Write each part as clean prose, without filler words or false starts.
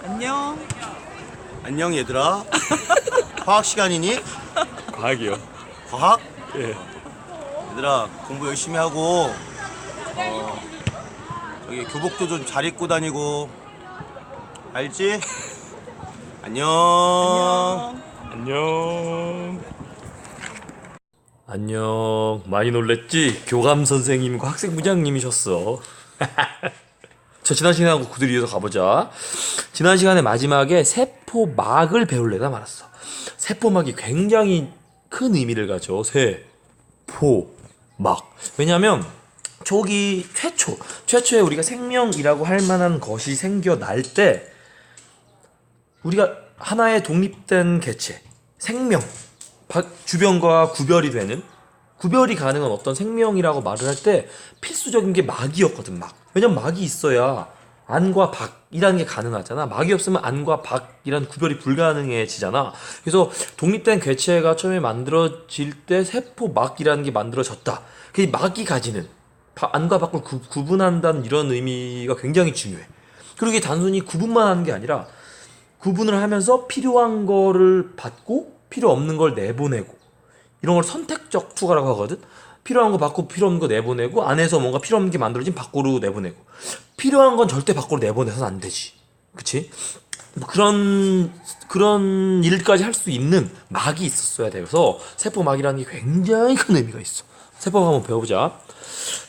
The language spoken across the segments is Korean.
안녕. 안녕 얘들아. 과학 시간이니? 과학이요. 과학? 예. 얘들아 공부 열심히 하고 저기 교복도 좀 잘 입고 다니고 알지? 안녕. 안녕. 안녕. 많이 놀랬지? 교감 선생님과 학생 부장님이셨어. 자, 지난 시간하고 그대로 이어서 가보자. 지난 시간에 마지막에 세포막을 배울래다 말았어. 세포막이 굉장히 큰 의미를 가져. 세포막. 왜냐면 초기 최초에 우리가 생명이라고 할 만한 것이 생겨날 때 우리가 하나의 독립된 개체, 생명, 주변과 구별이 가능한 어떤 생명이라고 말을 할 때 필수적인 게 막이었거든. 막. 왜냐면 막이 있어야 안과 밖이라는 게 가능하잖아. 막이 없으면 안과 밖이라는 구별이 불가능해지잖아. 그래서 독립된 개체가 처음에 만들어질 때 세포막이라는 게 만들어졌다. 그 막이 가지는 안과 밖을 구분한다는 이런 의미가 굉장히 중요해. 그리고 이게 단순히 구분만 하는 게 아니라 구분을 하면서 필요한 거를 받고 필요 없는 걸 내보내고, 이런 걸 선택적 투과라고 하거든. 필요한 거 받고 필요 없는 거 내보내고, 안에서 뭔가 필요 없는 게 만들어진 밖으로 내보내고, 필요한 건 절대 밖으로 내보내서는 안 되지. 그치? 뭐 그런 일까지 할 수 있는 막이 있었어야 돼서 세포막이라는 게 굉장히 큰 의미가 있어. 세포막 한번 배워보자.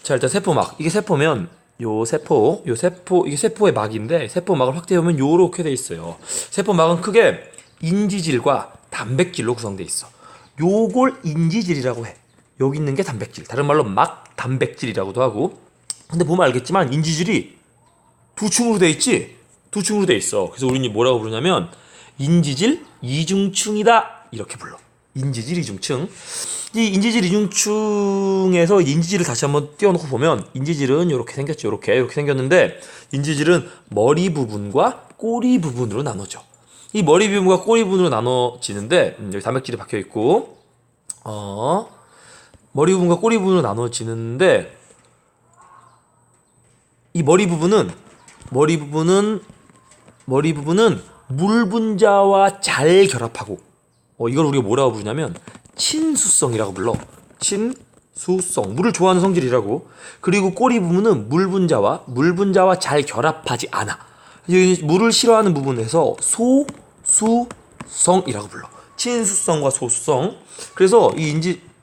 자, 일단 세포막. 이게 세포면 이게 세포의 막인데, 세포막을 확대해보면 요렇게 돼 있어요. 세포막은 크게 인지질과 단백질로 구성돼 있어. 요걸 인지질이라고 해. 여기 있는 게 단백질. 다른 말로 막 단백질이라고도 하고. 근데 보면 알겠지만 인지질이 두 층으로 돼 있지? 두 층으로 돼 있어. 그래서 우리는 뭐라고 부르냐면 인지질 이중층이다 이렇게 불러. 인지질 이중층. 이 인지질 이중층에서 인지질을 다시 한번 띄워놓고 보면, 인지질은 이렇게 생겼죠. 이렇게 생겼는데, 인지질은 머리 부분과 꼬리 부분으로 나눠져. 이 머리 부분과 꼬리 부분으로 나눠지는데, 여기 단백질이 박혀 있고, 머리 부분과 꼬리 부분으로 나눠지는데, 이 머리 부분은 물 분자와 잘 결합하고, 이걸 우리가 뭐라고 부르냐면 친수성이라고 불러. 친수성. 물을 좋아하는 성질이라고. 그리고 꼬리 부분은 물 분자와 잘 결합하지 않아. 물을 싫어하는 부분에서 소수성이라고 불러. 친수성과 소수성. 그래서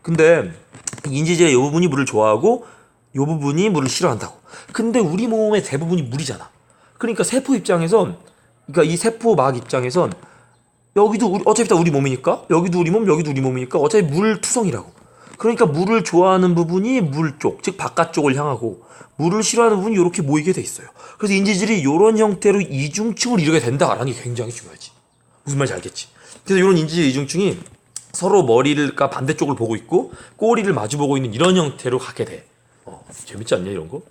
근데 인지질의 이 부분이 물을 좋아하고 이 부분이 물을 싫어한다고. 근데 우리 몸의 대부분이 물이잖아. 그러니까 그러니까 이 세포막 입장에선 여기도 어차피 다 우리 몸이니까, 여기도 우리 몸이니까 어차피 물 투성이라고. 그러니까 물을 좋아하는 부분이 물 쪽, 즉 바깥쪽을 향하고, 물을 싫어하는 부분이 이렇게 모이게 돼 있어요. 그래서 인지질이 이런 형태로 이중층을 이루게 된다라는 게 굉장히 중요하지. 무슨 말인지 알겠지? 그래서 이런 인지질 이중층이 서로 머리가 반대쪽을 보고 있고 꼬리를 마주 보고 있는 이런 형태로 가게 돼. 재밌지 않냐 이런 거?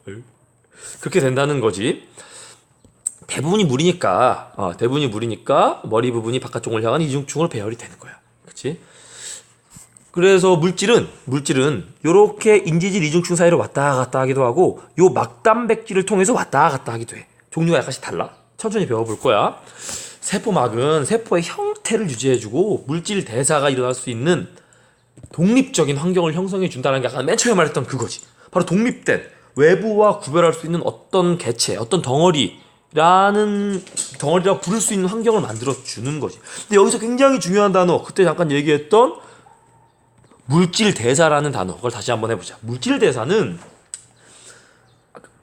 그렇게 된다는 거지. 대부분이 물이니까 머리 부분이 바깥쪽을 향한 이중층으로 배열이 되는 거야. 그렇지? 그래서 물질은 요렇게 인지질 이중층 사이로 왔다 갔다 하기도 하고, 요 막단백질을 통해서 왔다 갔다 하기도 해. 종류가 약간씩 달라. 천천히 배워볼 거야. 세포막은 세포의 형태를 유지해주고 물질 대사가 일어날 수 있는 독립적인 환경을 형성해 준다는 게 아까 맨 처음에 말했던 그거지. 바로 독립된, 외부와 구별할 수 있는 어떤 개체, 어떤 덩어리라고 부를 수 있는 환경을 만들어 주는 거지. 근데 여기서 굉장히 중요한 단어, 그때 잠깐 얘기했던 물질 대사라는 단어, 그걸 다시 한번 해보자. 물질 대사는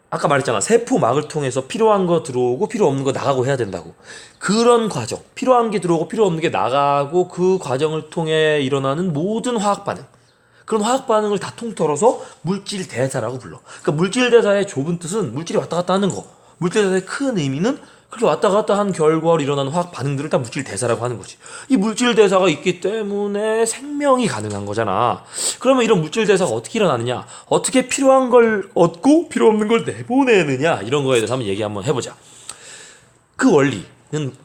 아까 말했잖아. 세포막을 통해서 필요한 거 들어오고 필요 없는 거 나가고 해야 된다고. 그런 과정, 필요한 게 들어오고 필요 없는 게 나가고, 그 과정을 통해 일어나는 모든 화학 반응, 그런 화학 반응을 다 통틀어서 물질 대사라고 불러. 그러니까 물질 대사의 좁은 뜻은 물질이 왔다 갔다 하는 거. 물질 대사의 큰 의미는 그렇게 왔다 갔다 한 결과로 일어나는 화학 반응들을 다 물질 대사라고 하는 거지. 이 물질 대사가 있기 때문에 생명이 가능한 거잖아. 그러면 이런 물질 대사가 어떻게 일어나느냐? 어떻게 필요한 걸 얻고 필요 없는 걸 내보내느냐? 이런 거에 대해서 한번 얘기 한번 해보자. 그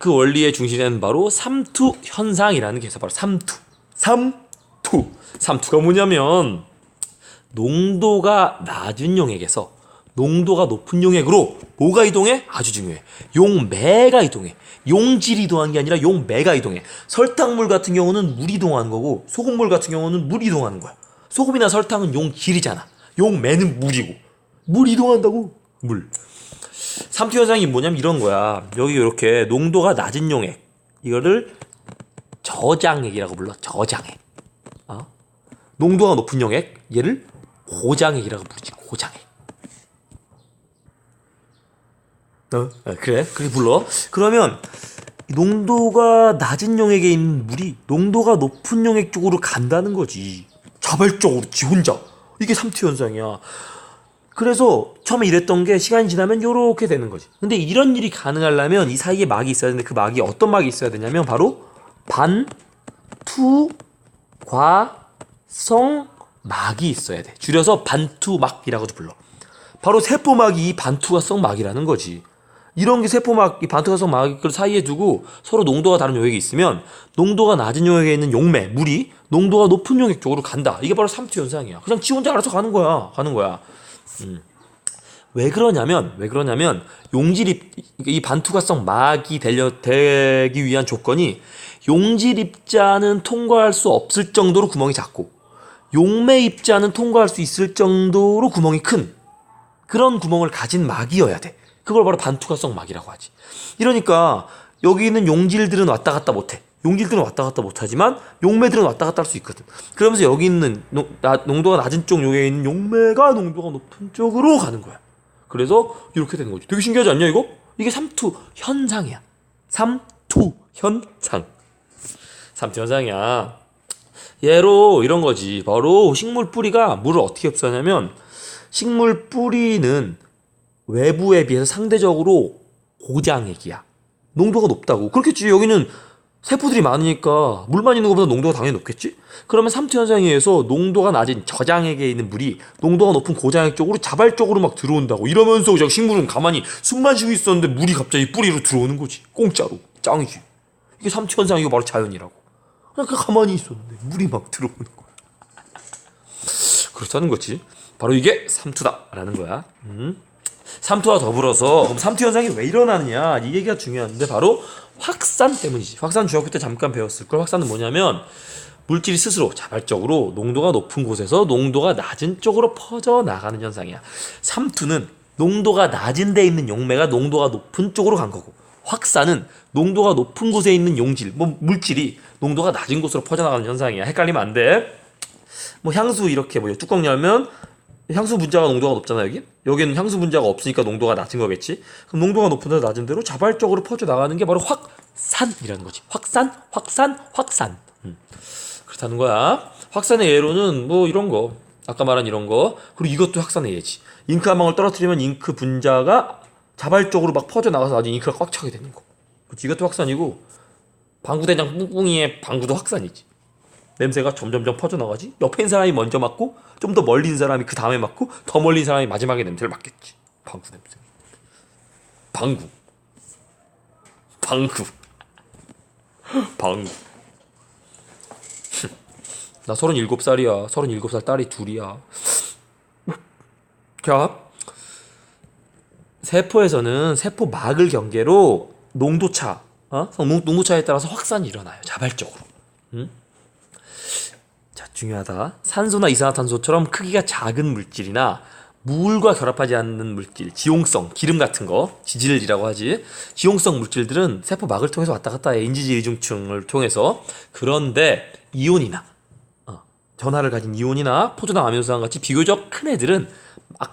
원리의 중심에는 바로 삼투 현상이라는 게 있어. 바로 삼투가 뭐냐면 농도가 낮은 용액에서 농도가 높은 용액으로 뭐가 이동해? 아주 중요해. 용매가 이동해. 용질이 이동하는 게 아니라 용매가 이동해. 설탕물 같은 경우는 물이 이동하는 거고 소금물 같은 경우는 물이 이동하는 거야. 소금이나 설탕은 용질이잖아. 용매는 물이고. 물 이동한다고? 물. 삼투 현상이 뭐냐면 이런 거야. 여기 이렇게 농도가 낮은 용액. 이거를 저장액이라고 불러. 저장액. 농도가 높은 용액. 얘를 고장액이라고 부르지. 고장액. 그래 불러. 그러면 농도가 낮은 용액에 있는 물이 농도가 높은 용액 쪽으로 간다는 거지. 자발적으로 지 혼자. 이게 삼투 현상이야. 그래서 처음에 이랬던 게 시간이 지나면 요렇게 되는 거지. 근데 이런 일이 가능하려면 이 사이에 막이 있어야 되는데 그 막이 어떤 막이 있어야 되냐면 바로 반투과성 막이 있어야 돼. 줄여서 반투막이라고도 불러. 바로 세포막이 반투과성 막이라는 거지. 이런 게 세포막, 이 반투과성 막을 사이에 두고 서로 농도가 다른 용액이 있으면 농도가 낮은 용액에 있는 용매, 물이 농도가 높은 용액 쪽으로 간다. 이게 바로 삼투 현상이야. 그냥 지 혼자 알아서 가는 거야. 왜 그러냐면 용질 이 반투과성 막이 되기 위한 조건이 용질 입자는 통과할 수 없을 정도로 구멍이 작고 용매 입자는 통과할 수 있을 정도로 구멍이 큰 그런 구멍을 가진 막이어야 돼. 그걸 바로 반투과성 막이라고 하지. 이러니까 여기 있는 용질들은 왔다 갔다 못해. 용질들은 왔다 갔다 못하지만 용매들은 왔다 갔다 할 수 있거든. 그러면서 여기 있는 농도가 낮은 쪽 용에 있는 용매가 농도가 높은 쪽으로 가는 거야. 그래서 이렇게 되는 거지. 되게 신기하지 않냐 이거? 이게 삼투 현상이야. 삼투 현상. 삼투 현상이야. 예로 이런 거지. 바로 식물 뿌리가 물을 어떻게 흡수하냐면 식물 뿌리는 외부에 비해서 상대적으로 고장액이야. 농도가 높다고. 그렇겠지. 여기는 세포들이 많으니까 물만 있는 것보다 농도가 당연히 높겠지? 그러면 삼투 현상에 의해서 농도가 낮은 저장액에 있는 물이 농도가 높은 고장액 쪽으로 자발적으로 막 들어온다고. 이러면서 저 식물은 가만히 숨만 쉬고 있었는데 물이 갑자기 뿌리로 들어오는 거지. 공짜로. 짱이지. 이게 삼투 현상, 이거 바로 자연이라고. 그냥 가만히 있었는데 물이 막 들어오는 거야. 그렇다는 거지. 바로 이게 삼투다라는 거야. 삼투와 더불어서 그럼 삼투 현상이 왜 일어나느냐 이 얘기가 중요한데 바로 확산 때문이지. 확산 중학교 때 잠깐 배웠을걸. 확산은 뭐냐면 물질이 스스로 자발적으로 농도가 높은 곳에서 농도가 낮은 쪽으로 퍼져나가는 현상이야. 삼투는 농도가 낮은 데 있는 용매가 농도가 높은 쪽으로 간 거고 확산은 농도가 높은 곳에 있는 용질, 물질이 농도가 낮은 곳으로 퍼져나가는 현상이야. 헷갈리면 안 돼. 향수 이렇게 뚜껑 열면 향수 분자가 농도가 높잖아. 여기는 향수 분자가 없으니까 농도가 낮은 거겠지. 그럼 농도가 높은 데서 낮은 데로 자발적으로 퍼져나가는 게 바로 확산이라는 거지. 확산. 그렇다는 거야. 확산의 예로는 이런 거, 아까 말한 이런 거, 그리고 이것도 확산의 예지. 잉크 한 방울 떨어뜨리면 잉크 분자가 자발적으로 막 퍼져나가서 나중에 잉크가 꽉 차게 되는 거. 그렇지. 이것도 확산이고 방구대장 뿡뿡이의 방구도 확산이지. 냄새가 점점점 퍼져나가지. 옆에 있는 사람이 먼저 맡고 좀 더 멀리 있는 사람이 그 다음에 맡고 더 멀리 있는 사람이 마지막에 냄새를 맡겠지. 방구 냄새. 방구. 나 37살이야. 37살 딸이 둘이야. 자, 세포에서는 세포막을 경계로 농도차, 농도차에 따라서 확산이 일어나요. 자발적으로. 자, 중요하다. 산소나 이산화탄소처럼 크기가 작은 물질이나 물과 결합하지 않는 물질, 지용성, 기름 같은 거, 지질이라고 하지. 지용성 물질들은 세포막을 통해서 왔다 갔다 해. 인지질 이중층을 통해서. 그런데 이온이나 전하를 가진 이온이나 포도당 아미노산 같이 비교적 큰 애들은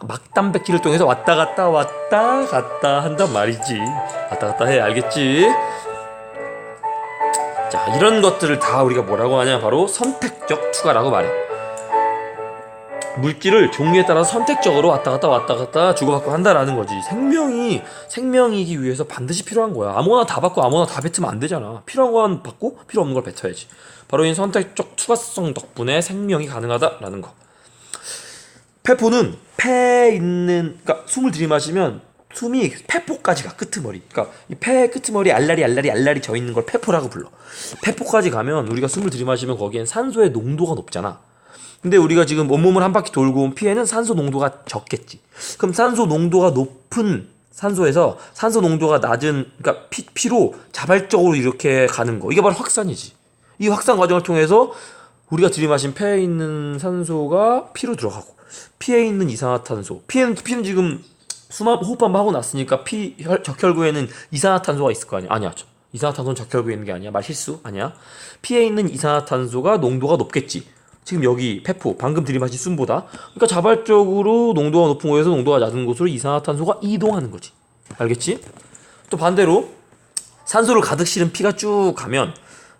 막단백질을 통해서 왔다 갔다 한단 말이지. 왔다 갔다 해. 알겠지? 자, 이런 것들을 다 우리가 뭐라고 하냐? 바로 선택적 투과라고 말해. 물질을 종류에 따라 선택적으로 왔다 갔다 주고받고 한다라는 거지. 생명이기 위해서 반드시 필요한 거야. 아무거나 다 받고 아무거나 다 뱉으면 안 되잖아. 필요한 건 받고 필요 없는 걸 뱉어야지. 바로 이 선택적 투과성 덕분에 생명이 가능하다라는 거. 폐포는 그러니까 숨을 들이마시면 숨이 폐포까지 가. 끄트머리. 그러니까 이 폐 끄트머리 알라리 져 있는 걸 폐포라고 불러. 폐포까지 가면 우리가 숨을 들이마시면 거기엔 산소의 농도가 높잖아. 근데 우리가 지금 온몸을 한 바퀴 돌고 온 피에는 산소 농도가 적겠지. 그럼 산소 농도가 높은 산소에서 산소 농도가 낮은, 그러니까 피로 자발적으로 이렇게 가는 거, 이게 바로 확산이지. 이 확산 과정을 통해서 우리가 들이마신 폐에 있는 산소가 피로 들어가고, 피에 있는 이산화탄소, 피는 지금 호흡 한번 하고 났으니까 적혈구에는 이산화탄소가 있을 거 아니야. 아니야, 이산화탄소는 적혈구에 있는 게 아니야. 말 실수. 아니야. 피에 있는 이산화탄소가 농도가 높겠지. 지금 여기 페포 방금 들이마신 숨보다. 그러니까 자발적으로 농도가 높은 곳에서 농도가 낮은 곳으로 이산화탄소가 이동하는 거지. 알겠지? 또 반대로 산소를 가득 실은 피가 쭉 가면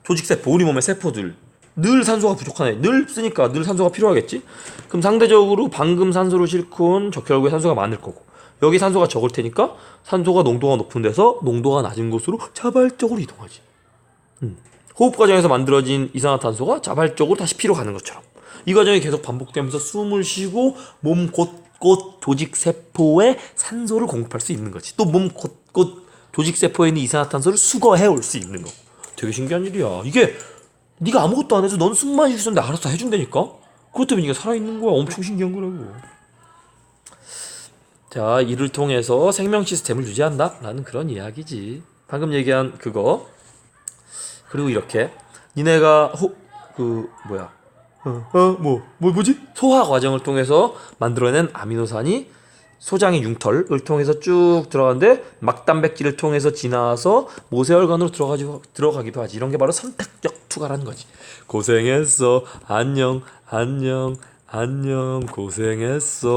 조직세포, 우리 몸의 세포들 늘 산소가 부족하네. 늘 쓰니까 늘 산소가 필요하겠지? 그럼 상대적으로 방금 산소를 싣고 온 적혈구에 산소가 많을 거고, 여기 산소가 적을 테니까 산소가 농도가 높은 데서 농도가 낮은 곳으로 자발적으로 이동하지. 호흡 과정에서 만들어진 이산화탄소가 자발적으로 다시 피로 가는 것처럼 이 과정이 계속 반복되면서 숨을 쉬고 몸 곳곳 조직세포에 산소를 공급할 수 있는 거지. 또 몸 곳곳 조직세포에 있는 이산화탄소를 수거해 올 수 있는 거. 되게 신기한 일이야. 이게 네가 아무것도 안 해서 넌 숨만 쉴 수 있는데 알아서 해준다니까? 그것 때문에 네가 살아있는 거야. 엄청 신기한 거라고. 자, 이를 통해서 생명 시스템을 유지한다 라는 그런 이야기지. 방금 얘기한 그거. 그리고 이렇게 니네가 뭐지? 소화 과정을 통해서 만들어낸 아미노산이 소장의 융털을 통해서 쭉 들어가는데 막단백질을 통해서 지나서 모세혈관으로 들어가기도 하지. 이런 게 바로 선택적 투과라는 거지. 고생했어. 안녕 고생했어.